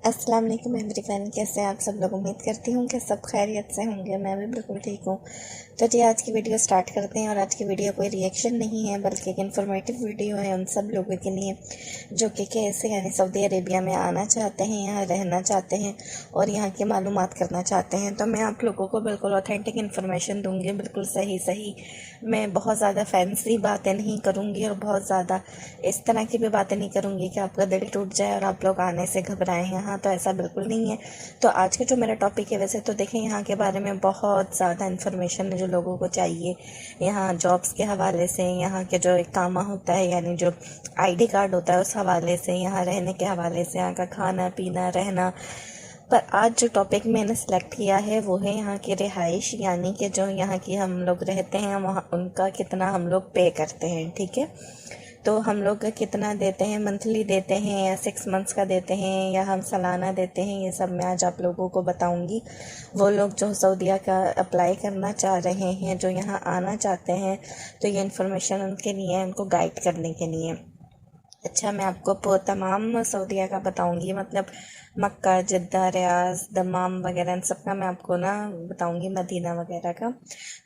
अस्सलाम वालेकुम एवरीवन। कैसे हैं आप सब लोग? उम्मीद करती हूँ कि सब खैरियत से होंगे। मैं भी बिल्कुल ठीक हूँ। तो जी आज की वीडियो स्टार्ट करते हैं। और आज की वीडियो कोई रिएक्शन नहीं है बल्कि एक इन्फॉर्मेटिव वीडियो है उन सब लोगों के लिए जो कि कैसे यानी सऊदी अरेबिया में आना चाहते हैं, यहाँ रहना चाहते हैं और यहाँ की मालूमात करना चाहते हैं। तो मैं आप लोगों को बिल्कुल ऑथेंटिक इन्फॉर्मेशन दूँगी, बिल्कुल सही सही। मैं बहुत ज़्यादा फैंसी बातें नहीं करूँगी और बहुत ज़्यादा इस तरह की भी बातें नहीं करूँगी कि आपका दिल टूट जाए और आप लोग आने से घबराएं यहाँ। तो ऐसा बिल्कुल नहीं है। तो आज का जो मेरा टॉपिक है, वैसे तो देखें यहाँ के बारे में बहुत ज़्यादा इन्फॉर्मेशन है जो लोगों को चाहिए। यहाँ जॉब्स के हवाले से, यहाँ के जो इकामा होता है यानी जो आईडी कार्ड होता है उस हवाले से, यहाँ रहने के हवाले से, यहाँ का खाना पीना रहना। पर आज जो टॉपिक मैंने सेलेक्ट किया है वो है यहाँ की रिहाइश, यानी कि जो यहाँ की हम लोग रहते हैं वहाँ उनका कितना हम लोग पे करते हैं। ठीक है, तो हम लोग कितना देते हैं, मंथली देते हैं या 6 मंथ्स का देते हैं या हम सालाना देते हैं, ये सब मैं आज आप लोगों को बताऊंगी। वो लोग जो सऊदीया का अप्लाई करना चाह रहे हैं, जो यहाँ आना चाहते हैं, तो ये इन्फॉर्मेशन उनके लिए है, उनको गाइड करने के लिए। अच्छा, मैं आपको तमाम सऊदीया का बताऊंगी, मतलब मक्का, जिद्दा, रियाज, दमाम वगैरह इन सब का मैं आपको ना बताऊंगी, मदीना वगैरह का।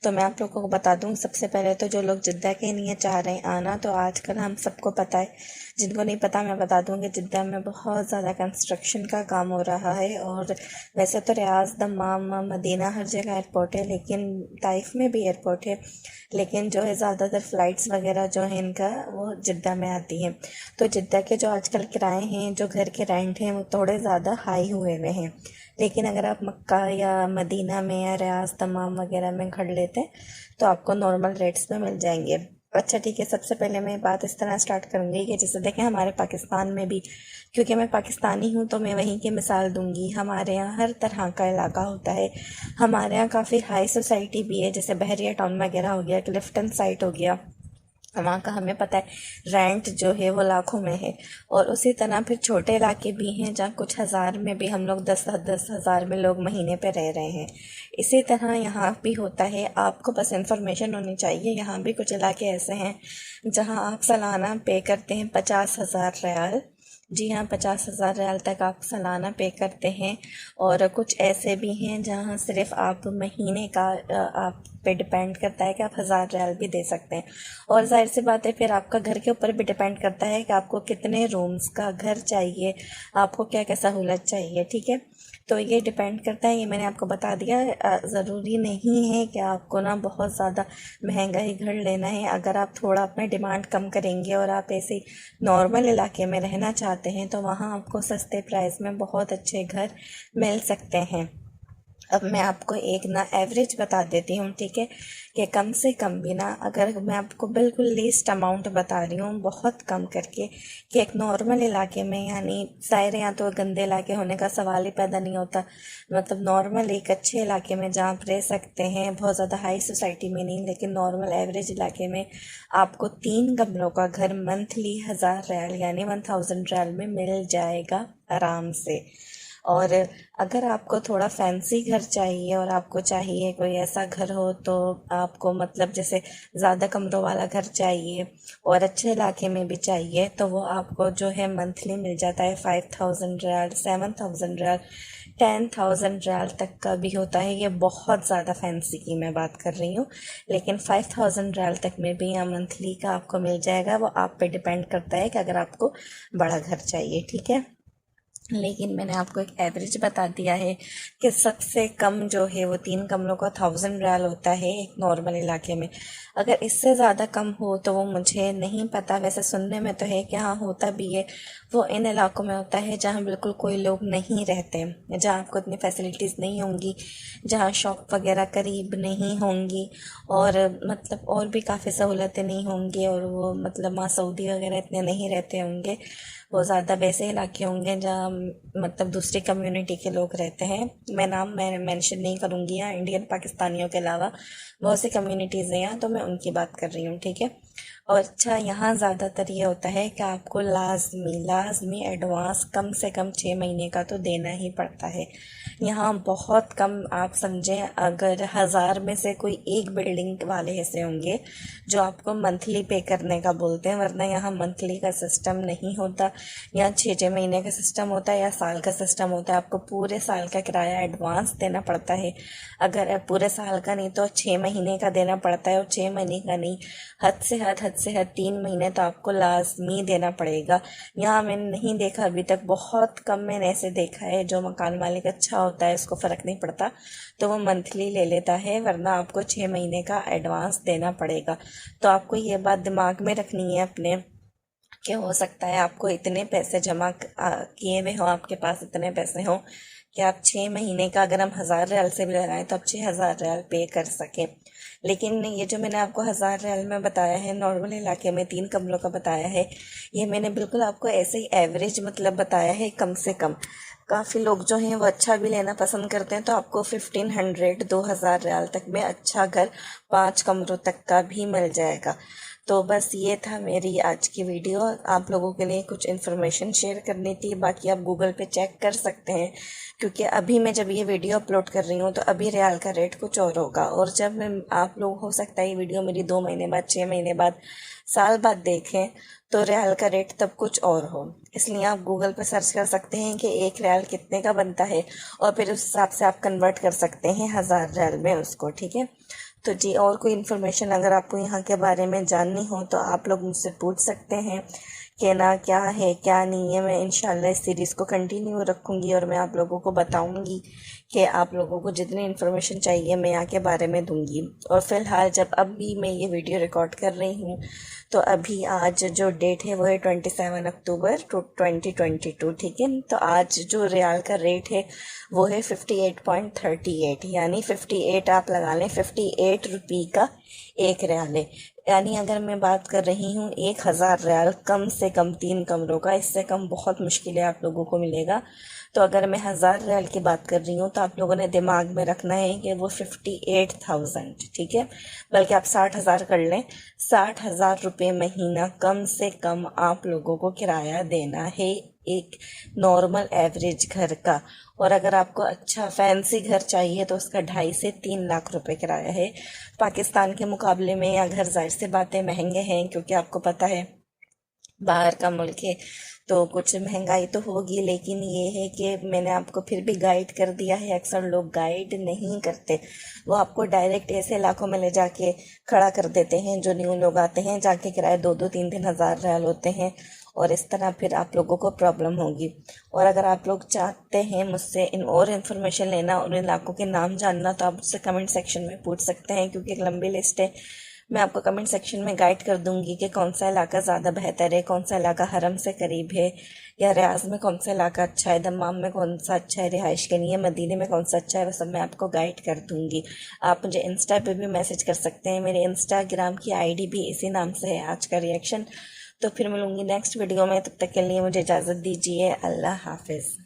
तो मैं आप लोगों को बता दूं, सबसे पहले तो जो लोग जिद्दा के लिए चाह रहे हैं आना, तो आजकल हम सबको पता है, जिनको नहीं पता मैं बता दूं कि जिद्दा में बहुत ज़्यादा कंस्ट्रक्शन का काम हो रहा है। और वैसे तो रियाज, दमाम, मदीना हर जगह एयरपोर्ट है, लेकिन ताइफ में भी एयरपोर्ट है, लेकिन जो है ज़्यादातर फ़्लाइट्स वगैरह जो है इनका वो जिद्दा में आती हैं। तो जिद्दा के जो आजकल किराए हैं, जो घर के रेंट हैं, वो थोड़े ज़्यादा हाई हुए हुए हैं। लेकिन अगर आप मक्का या मदीना में या रियाज, दमाम वगैरह में घर लेते हैं तो आपको नॉर्मल रेट्स में मिल जाएंगे। अच्छा ठीक है, सबसे पहले मैं बात इस तरह स्टार्ट करूँगी कि जैसे देखें हमारे पाकिस्तान में भी, क्योंकि मैं पाकिस्तानी हूँ तो मैं वहीं की मिसाल दूंगी। हमारे यहाँ हर तरह का इलाका होता है। हमारे यहाँ काफ़ी हाई सोसाइटी भी है, जैसे बहरिया टाउन वगैरह हो गया, क्लिफ्टन साइट हो गया, वहाँ का हमें पता है रेंट जो है वो लाखों में है। और उसी तरह फिर छोटे इलाके भी हैं जहाँ कुछ हज़ार में भी हम लोग 10-10 हज़ार में लोग महीने पे रह रहे हैं। इसी तरह यहाँ भी होता है, आपको बस इंफॉर्मेशन होनी चाहिए। यहाँ भी कुछ इलाके ऐसे हैं जहाँ आप सालाना पे करते हैं 50,000 रियाल। जी हाँ, 50,000 रियाल तक आप सालाना पे करते हैं। और कुछ ऐसे भी हैं जहाँ सिर्फ आप महीने का आप पे डिपेंड करता है कि आप 1,000 रियाल भी दे सकते हैं। और जाहिर सी बात है फिर आपका घर के ऊपर भी डिपेंड करता है कि आपको कितने रूम्स का घर चाहिए, आपको क्या क्या सहूलत चाहिए। ठीक है, तो ये डिपेंड करता है, ये मैंने आपको बता दिया। ज़रूरी नहीं है कि आपको ना बहुत ज़्यादा महंगा ही घर लेना है। अगर आप थोड़ा अपना डिमांड कम करेंगे और आप ऐसे नॉर्मल इलाके में रहना चाहते हैं तो वहाँ आपको सस्ते प्राइस में बहुत अच्छे घर मिल सकते हैं। अब मैं आपको एक ना एवरेज बता देती हूँ, ठीक है, कि कम से कम भी ना, अगर मैं आपको बिल्कुल लीस्ट अमाउंट बता रही हूँ बहुत कम करके, कि एक नॉर्मल इलाके में, यानी ज़ाहिर यहाँ तो गंदे इलाके होने का सवाल ही पैदा नहीं होता, मतलब नॉर्मल एक अच्छे इलाके में जहाँ आप रह सकते हैं, बहुत ज़्यादा हाई सोसाइटी में नहीं लेकिन नॉर्मल एवरेज इलाके में, आपको 3 कमरों का घर मंथली 1,000 रियाल यानी 1,000 रियाल में मिल जाएगा आराम से। और अगर आपको थोड़ा फैंसी घर चाहिए और आपको चाहिए कोई ऐसा घर हो, तो आपको मतलब जैसे ज़्यादा कमरों वाला घर चाहिए और अच्छे इलाके में भी चाहिए, तो वो आपको जो है मंथली मिल जाता है 5,000 रियाल, 7,000 रियाल, 10,000 रियाल तक का भी होता है। ये बहुत ज़्यादा फैंसी की मैं बात कर रही हूँ, लेकिन 5,000 रियाल तक में भी यहाँ मंथली का आपको मिल जाएगा। वो आप पे डिपेंड करता है कि अगर आपको बड़ा घर चाहिए। ठीक है, लेकिन मैंने आपको एक एवरेज बता दिया है कि सबसे कम जो है वो 3 कमरों का 1,000 रियाल होता है एक नॉर्मल इलाके में। अगर इससे ज़्यादा कम हो तो वो मुझे नहीं पता, वैसे सुनने में तो है कि हाँ होता भी है। वो इन इलाकों में होता है जहाँ बिल्कुल कोई लोग नहीं रहते, जहाँ आपको इतनी फैसिलिटीज़ नहीं होंगी, जहाँ शॉप वगैरह करीब नहीं होंगी, और मतलब और भी काफ़ी सहूलतें नहीं होंगी, और वो मतलब मासूदी वगैरह इतने नहीं रहते होंगे। वो ज़्यादा वैसे इलाके होंगे जहाँ मतलब दूसरी कम्युनिटी के लोग रहते हैं। मैं मेंशन नहीं करूँगी यहाँ, इंडियन पाकिस्तानियों के अलावा बहुत सी कम्युनिटीज़ हैं यहाँ, तो मैं उनकी बात कर रही हूँ। ठीक है, और अच्छा, यहाँ ज़्यादातर ये होता है कि आपको लाजमी एडवांस कम से कम 6 महीने का तो देना ही पड़ता है। यहाँ बहुत कम, आप समझें अगर 1000 में से कोई एक बिल्डिंग वाले ऐसे होंगे जो आपको मंथली पे करने का बोलते हैं, वरना यहाँ मंथली का सिस्टम नहीं होता। यहाँ 6 6 महीने का सिस्टम होता है या साल का सिस्टम होता है। आपको पूरे साल का किराया एडवांस देना पड़ता है। अगर पूरे साल का नहीं तो 6 महीने का देना पड़ता है, और 6 महीने का नहीं, हद से हद 3 महीने तो आपको लाजमी देना पड़ेगा। यहाँ मैंने नहीं देखा अभी तक, बहुत कम मैंने ऐसे देखा है जो मकान मालिक अच्छा होता है, उसको फ़र्क नहीं पड़ता तो वो मंथली ले लेता है, वरना आपको 6 महीने का एडवांस देना पड़ेगा। तो आपको ये बात दिमाग में रखनी है अपने, कि हो सकता है आपको इतने पैसे जमा किए हुए हों, आपके पास इतने पैसे हों कि आप 6 महीने का, अगर हम 1000 रियाल से भी लगाएं तो आप 6000 रियाल पे कर सकें। लेकिन ये जो मैंने आपको 1000 रियाल में बताया है, नॉर्मल इलाके में 3 कमरों का बताया है, ये मैंने बिल्कुल आपको ऐसे ही एवरेज मतलब बताया है, कम से कम। काफ़ी लोग जो हैं वो अच्छा भी लेना पसंद करते हैं, तो आपको 1500 2000 रियाल तक में अच्छा घर 5 कमरों तक का भी मिल जाएगा। तो बस ये था मेरी आज की वीडियो, आप लोगों के लिए कुछ इन्फॉर्मेशन शेयर करनी थी। बाकी आप गूगल पे चेक कर सकते हैं, क्योंकि अभी मैं जब ये वीडियो अपलोड कर रही हूँ तो अभी रियाल का रेट कुछ और होगा, और जब मैं, आप लोग हो सकता है ये वीडियो मेरी 2 महीने बाद, 6 महीने बाद, साल बाद देखें तो रियाल का रेट तब कुछ और हो। इसलिए आप गूगल पर सर्च कर सकते हैं कि 1 रियाल कितने का बनता है, और फिर उस हिसाब से आप कन्वर्ट कर सकते हैं 1000 रियाल में उसको, ठीक है। तो जी, और कोई इन्फॉर्मेशन अगर आपको यहाँ के बारे में जाननी हो तो आप लोग मुझसे पूछ सकते हैं कि ना क्या है क्या नहीं है। मैं इंशाल्लाह इस सीरीज़ को कंटिन्यू रखूँगी और मैं आप लोगों को बताऊँगी कि आप लोगों को जितनी इन्फॉर्मेशन चाहिए मैं यहाँ के बारे में दूँगी। और फ़िलहाल जब अभी मैं ये वीडियो रिकॉर्ड कर रही हूँ तो अभी आज जो डेट है वो है 27 अक्टूबर 2022, ठीक है। तो आज जो रियाल का रेट है वो है 58.38, यानी 58 आप लगा लें, 58 रुपये का 1 रियाल है। यानी अगर मैं बात कर रही हूँ 1000 रियाल कम से कम 3 कमरों का, इससे कम बहुत मुश्किल है आप लोगों को मिलेगा। तो अगर मैं 1000 रियाल की बात कर रही हूँ तो आप लोगों ने दिमाग में रखना है कि वो 58,000, ठीक है। बल्कि आप 60,000 कर लें, 60,000 रुपये महीना कम से कम आप लोगों को किराया देना है एक नॉर्मल एवरेज घर का। और अगर आपको अच्छा फैंसी घर चाहिए तो उसका 2.5 से 3 लाख रुपए किराया है। पाकिस्तान के मुकाबले में यहाँ घर जाहिर सी बातें महंगे हैं, क्योंकि आपको पता है बाहर का मुल्क है तो कुछ महंगाई तो होगी, लेकिन ये है कि मैंने आपको फिर भी गाइड कर दिया है। अक्सर लोग गाइड नहीं करते, वो आपको डायरेक्ट ऐसे इलाकों में ले जाके खड़ा कर देते हैं जो न्यू लोग आते हैं, जाके किराए 2 2 3 3 हज़ार रियाल होते हैं, और इस तरह फिर आप लोगों को प्रॉब्लम होगी। और अगर आप लोग चाहते हैं मुझसे इन और इन्फॉर्मेशन लेना और इलाकों के नाम जानना तो आप मुझसे कमेंट सेक्शन में पूछ सकते हैं, क्योंकि एक लंबी लिस्ट है। मैं आपको कमेंट सेक्शन में गाइड कर दूंगी कि कौन सा इलाका ज़्यादा बेहतर है, कौन सा इलाका हरम से करीब है, या रियाज में कौन सा इलाका अच्छा है, दम्माम में कौन सा अच्छा है रिहाइश के लिए, मदीने में कौन सा अच्छा है, वो सब मैं आपको गाइड कर दूंगी। आप मुझे इंस्टा पे भी मैसेज कर सकते हैं, मेरे इंस्टाग्राम की आईडी भी इसी नाम से है, आज का रिएक्शन। तो फिर मिलूंगी नेक्स्ट वीडियो में, तब तक के लिए मुझे इजाज़त दीजिए। अल्लाह हाफिज़।